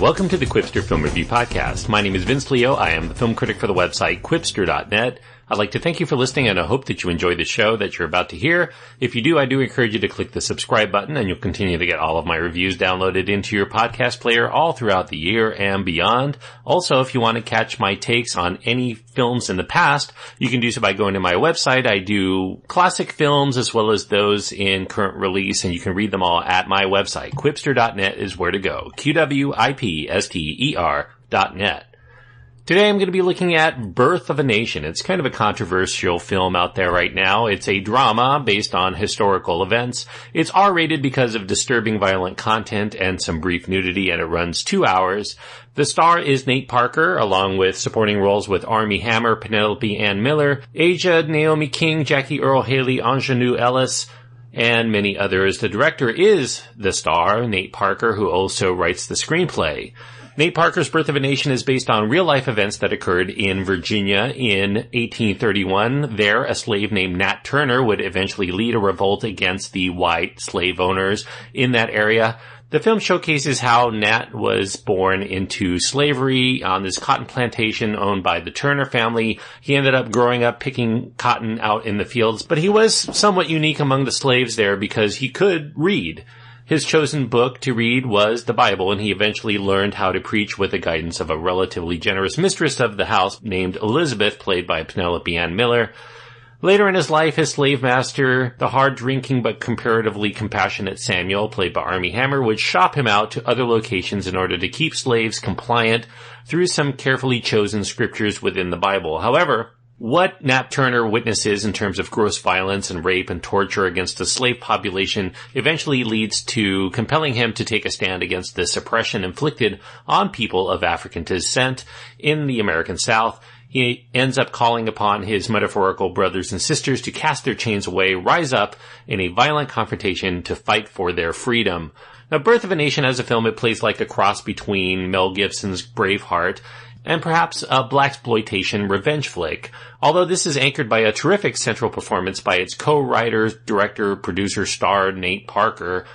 welcome to the Quipster Film Review Podcast. My name is Vince Leo. I am the film critic for the website Quipster.net. I'd like to thank you for listening, and I hope that you enjoy the show that you're about to hear. If you do, I do encourage you to click the subscribe button, and you'll continue to get all of my reviews downloaded into your podcast player all throughout the year and beyond. Also, if you want to catch my takes on any films in the past, you can do so by going to my website. I do classic films as well as those in current release, and you can read them all at my website. Quipster.net is where to go. QWIPSTER.net. Today I'm going to be looking at Birth of a Nation. It's kind of a controversial film out there right now. It's a drama based on historical events. It's R-rated because of disturbing violent content and some brief nudity, and it runs 2 hours. The star is Nate Parker, along with supporting roles with Armie Hammer, Penelope Ann Miller, Asia, Naomi King, Jackie Earle Haley, Ingenue Ellis, and many others. The director is the star, Nate Parker, who also writes the screenplay. Nate Parker's Birth of a Nation is based on real-life events that occurred in Virginia in 1831. There, a slave named Nat Turner would eventually lead a revolt against the white slave owners in that area. The film showcases how Nat was born into slavery on this cotton plantation owned by the Turner family. He ended up growing up picking cotton out in the fields, but he was somewhat unique among the slaves there because he could read. His chosen book to read was the Bible, and he eventually learned how to preach with the guidance of a relatively generous mistress of the house named Elizabeth, played by Penelope Ann Miller. Later in his life, his slave master, the hard-drinking but comparatively compassionate Samuel, played by Armie Hammer, would shop him out to other locations in order to keep slaves compliant through some carefully chosen scriptures within the Bible. However, what Nat Turner witnesses in terms of gross violence and rape and torture against the slave population eventually leads to compelling him to take a stand against the suppression inflicted on people of African descent in the American South. He ends up calling upon his metaphorical brothers and sisters to cast their chains away, rise up in a violent confrontation to fight for their freedom. Now, Birth of a Nation as a film, it plays like a cross between Mel Gibson's Braveheart and perhaps a blaxploitation revenge flick. Although this is anchored by a terrific central performance by its co-writer, director, producer, star, Nate Parker.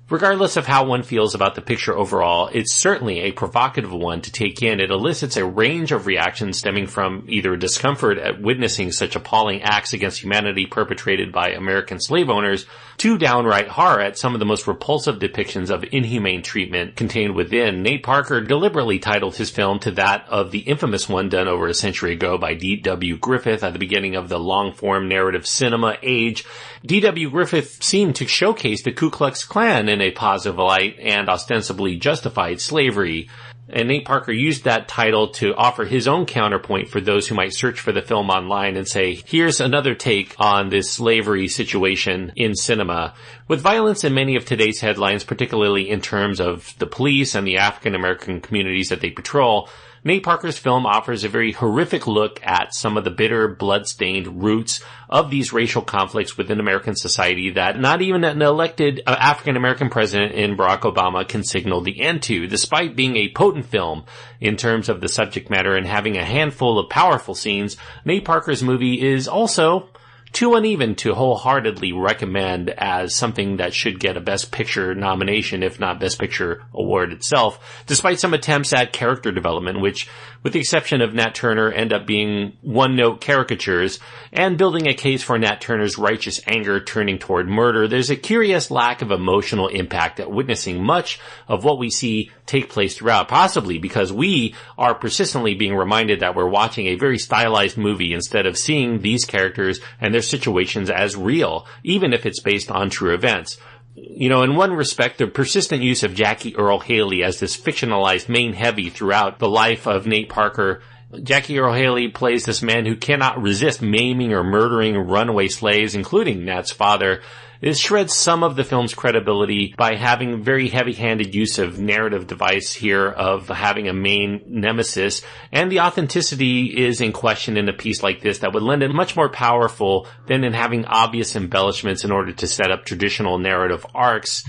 Regardless of how one feels about the picture overall, it's certainly a provocative one to take in. It elicits a range of reactions stemming from either discomfort at witnessing such appalling acts against humanity perpetrated by American slave owners to downright horror at some of the most repulsive depictions of inhumane treatment contained within. Nate Parker deliberately titled his film to that of the infamous one done over a century ago by D.W. Griffith at the beginning of the long-form narrative cinema age. D.W. Griffith seemed to showcase the Ku Klux Klan in a positive light and ostensibly justified slavery. And Nate Parker used that title to offer his own counterpoint for those who might search for the film online and say, here's another take on this slavery situation in cinema. With violence in many of today's headlines, particularly in terms of the police and the African American communities that they patrol, Nate Parker's film offers a very horrific look at some of the bitter, blood-stained roots of these racial conflicts within American society that not even an elected African-American president in Barack Obama can signal the end to, despite being a potent film in terms of the subject matter and having a handful of powerful scenes. Nate Parker's movie is also too uneven to wholeheartedly recommend as something that should get a Best Picture nomination, if not Best Picture award itself, despite some attempts at character development, which, with the exception of Nat Turner, end up being one-note caricatures, and building a case for Nat Turner's righteous anger turning toward murder. There's a curious lack of emotional impact at witnessing much of what we see take place throughout, possibly because we are persistently being reminded that we're watching a very stylized movie instead of seeing these characters and their situations as real, even if it's based on true events. You know, in one respect, the persistent use of Jackie Earle Haley as this fictionalized main heavy throughout the life of Nate Parker. Jackie Earle Haley plays this man who cannot resist maiming or murdering runaway slaves, including Nat's father. It shreds some of the film's credibility by having very heavy-handed use of narrative device here of having a main nemesis, and the authenticity is in question in a piece like this that would lend it much more powerful than in having obvious embellishments in order to set up traditional narrative arcs.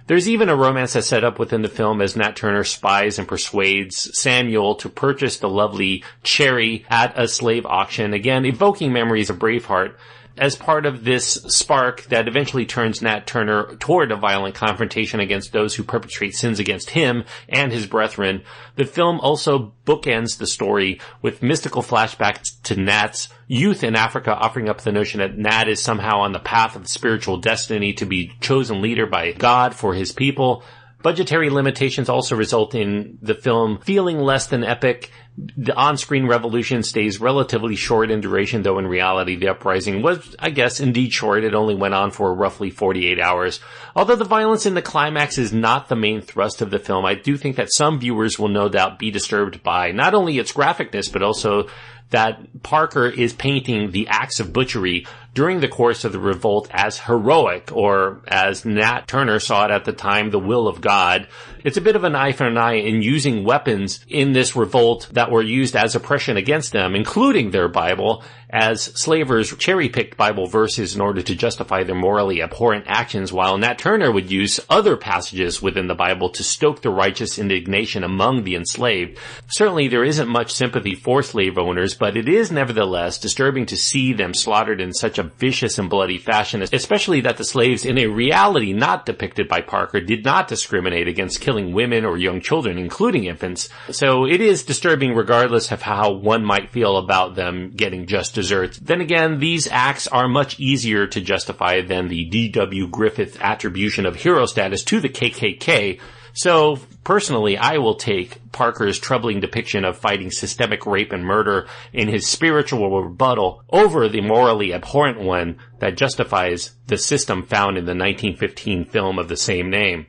There's even a romance that's set up within the film as Nat Turner spies and persuades Samuel to purchase the lovely Cherry at a slave auction, again evoking memories of Braveheart. as part of this spark that eventually turns Nat Turner toward a violent confrontation against those who perpetrate sins against him and his brethren. The film also bookends the story with mystical flashbacks to Nat's youth in Africa, offering up the notion that Nat is somehow on the path of spiritual destiny to be chosen leader by God for his people. Budgetary limitations also result in the film feeling less than epic. The on-screen revolution stays relatively short in duration, though in reality the uprising was, I guess, indeed short. It only went on for roughly 48 hours. Although the violence in the climax is not the main thrust of the film, I do think that some viewers will no doubt be disturbed by not only its graphicness, but also that Parker is painting the acts of butchery during the course of the revolt as heroic, or as Nat Turner saw it at the time, the will of God. It's a bit of an eye for an eye in using weapons in this revolt that were used as oppression against them, including their Bible, as slavers cherry-picked Bible verses in order to justify their morally abhorrent actions, while Nat Turner would use other passages within the Bible to stoke the righteous indignation among the enslaved. Certainly there isn't much sympathy for slave owners, but it is nevertheless disturbing to see them slaughtered in such a vicious and bloody fashion, especially that the slaves, in a reality not depicted by Parker, did not discriminate against killing women or young children, including infants. So it is disturbing regardless of how one might feel about them getting just desserts. Then again, these acts are much easier to justify than the D.W. Griffith attribution of hero status to the KKK. So, personally, I will take Parker's troubling depiction of fighting systemic rape and murder in his spiritual rebuttal over the morally abhorrent one that justifies the system found in the 1915 film of the same name.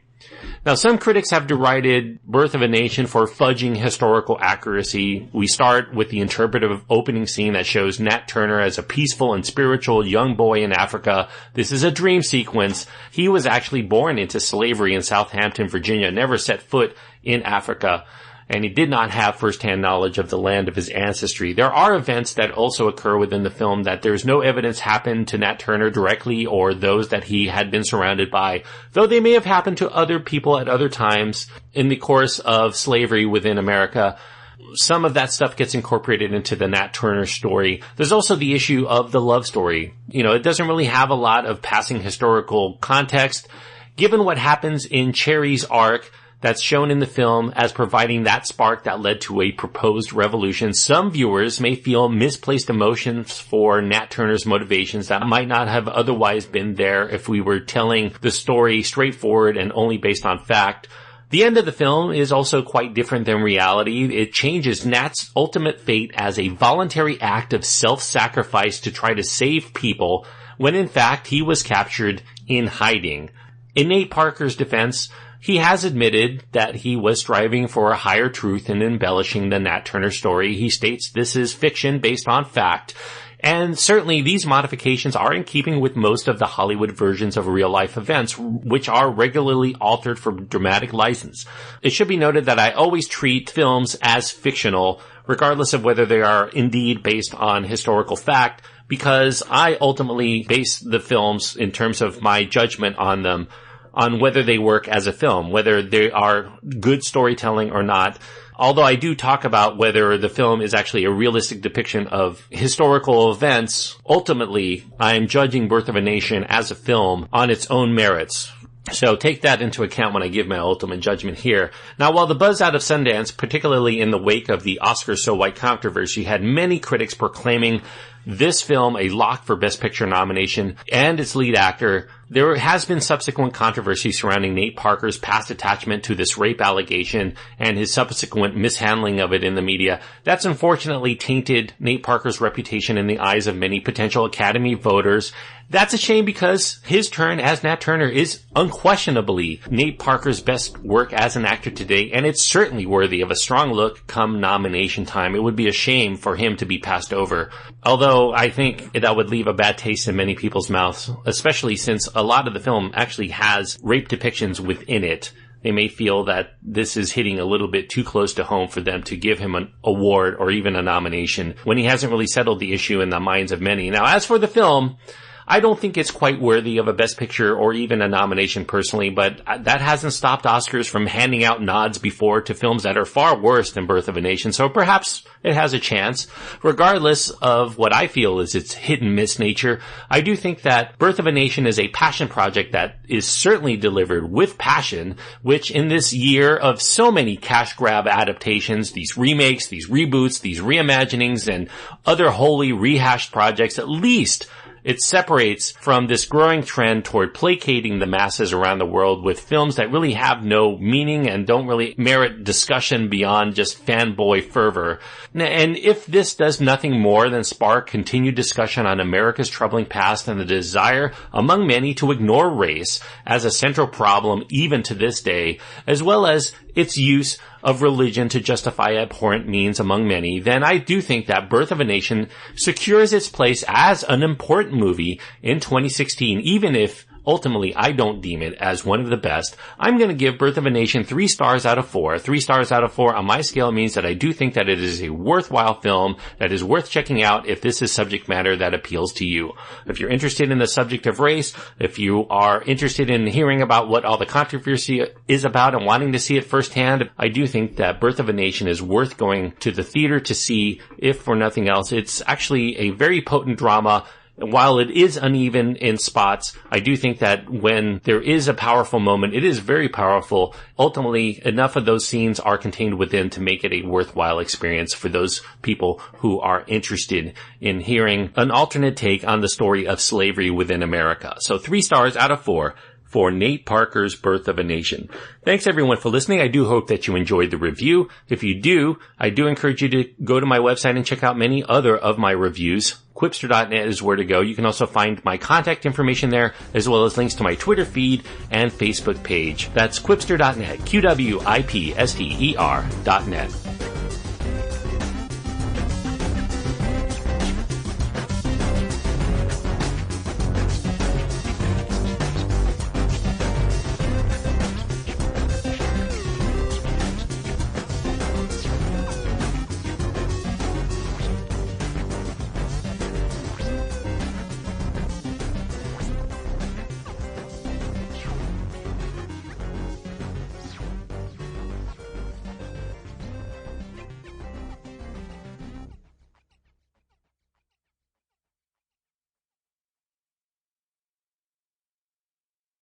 Now, some critics have derided Birth of a Nation for fudging historical accuracy. We start with the interpretive opening scene that shows Nat Turner as a peaceful and spiritual young boy in Africa. This is a dream sequence. He was actually born into slavery in Southampton, Virginia, never set foot in Africa, and he did not have first-hand knowledge of the land of his ancestry. There are events that also occur within the film that there's no evidence happened to Nat Turner directly or those that he had been surrounded by, though they may have happened to other people at other times in the course of slavery within America. Some of that stuff gets incorporated into the Nat Turner story. There's also the issue of the love story. It doesn't really have a lot of passing historical context. Given what happens in Cherry's arc, that's shown in the film as providing that spark that led to a proposed revolution, some viewers may feel misplaced emotions for Nat Turner's motivations that might not have otherwise been there if we were telling the story straightforward and only based on fact. The end of the film is also quite different than reality. It changes Nat's ultimate fate as a voluntary act of self-sacrifice to try to save people, when in fact he was captured in hiding. In Nate Parker's defense, he has admitted that he was striving for a higher truth in embellishing the Nat Turner story. He states this is fiction based on fact. And certainly these modifications are in keeping with most of the Hollywood versions of real-life events, which are regularly altered for dramatic license. It should be noted that I always treat films as fictional, regardless of whether they are indeed based on historical fact, because I ultimately base the films in terms of my judgment on them on whether they work as a film, whether they are good storytelling or not. Although I do talk about whether the film is actually a realistic depiction of historical events, ultimately I am judging Birth of a Nation as a film on its own merits. So take that into account when I give my ultimate judgment here. Now, while the buzz out of Sundance, particularly in the wake of the Oscar So White controversy, had many critics proclaiming this film a lock for Best Picture nomination and its lead actor, there has been subsequent controversy surrounding Nate Parker's past attachment to this rape allegation and his subsequent mishandling of it in the media. That's unfortunately tainted Nate Parker's reputation in the eyes of many potential Academy voters. That's a shame because his turn as Nat Turner is unquestionably Nate Parker's best work as an actor today, and it's certainly worthy of a strong look come nomination time. It would be a shame for him to be passed over. Although I think that would leave a bad taste in many people's mouths, especially since a lot of the film actually has rape depictions within it. They may feel that this is hitting a little bit too close to home for them to give him an award or even a nomination when he hasn't really settled the issue in the minds of many. Now, as for the film, I don't think it's quite worthy of a Best Picture or even a nomination personally, but that hasn't stopped Oscars from handing out nods before to films that are far worse than Birth of a Nation, so perhaps it has a chance. Regardless of what I feel is its hit and miss nature, I do think that Birth of a Nation is a passion project that is certainly delivered with passion, which in this year of so many cash grab adaptations, these remakes, these reboots, these reimaginings, and other wholly rehashed projects, at least it separates from this growing trend toward placating the masses around the world with films that really have no meaning and don't really merit discussion beyond just fanboy fervor. And if this does nothing more than spark continued discussion on America's troubling past and the desire among many to ignore race as a central problem even to this day, as well as its use of religion to justify abhorrent means among many, then I do think that Birth of a Nation secures its place as an important movie in 2016, even if ultimately I don't deem it as one of the best. I'm going to give Birth of a Nation 3 stars out of 4. 3 stars out of 4 on my scale means that I do think that it is a worthwhile film that is worth checking out if this is subject matter that appeals to you. If you're interested in the subject of race, if you are interested in hearing about what all the controversy is about and wanting to see it firsthand, I do think that Birth of a Nation is worth going to the theater to see, if for nothing else. It's actually a very potent drama. While it is uneven in spots, I do think that when there is a powerful moment, it is very powerful. Ultimately, enough of those scenes are contained within to make it a worthwhile experience for those people who are interested in hearing an alternate take on the story of slavery within America. So 3 stars out of 4. For Nate Parker's Birth of a Nation. Thanks everyone for listening. I do hope that you enjoyed the review. If you do, I do encourage you to go to my website and check out many other of my reviews. Quipster.net is where to go. You can also find my contact information there, as well as links to my Twitter feed and Facebook page. That's Quipster.net, QWIPSTER.net.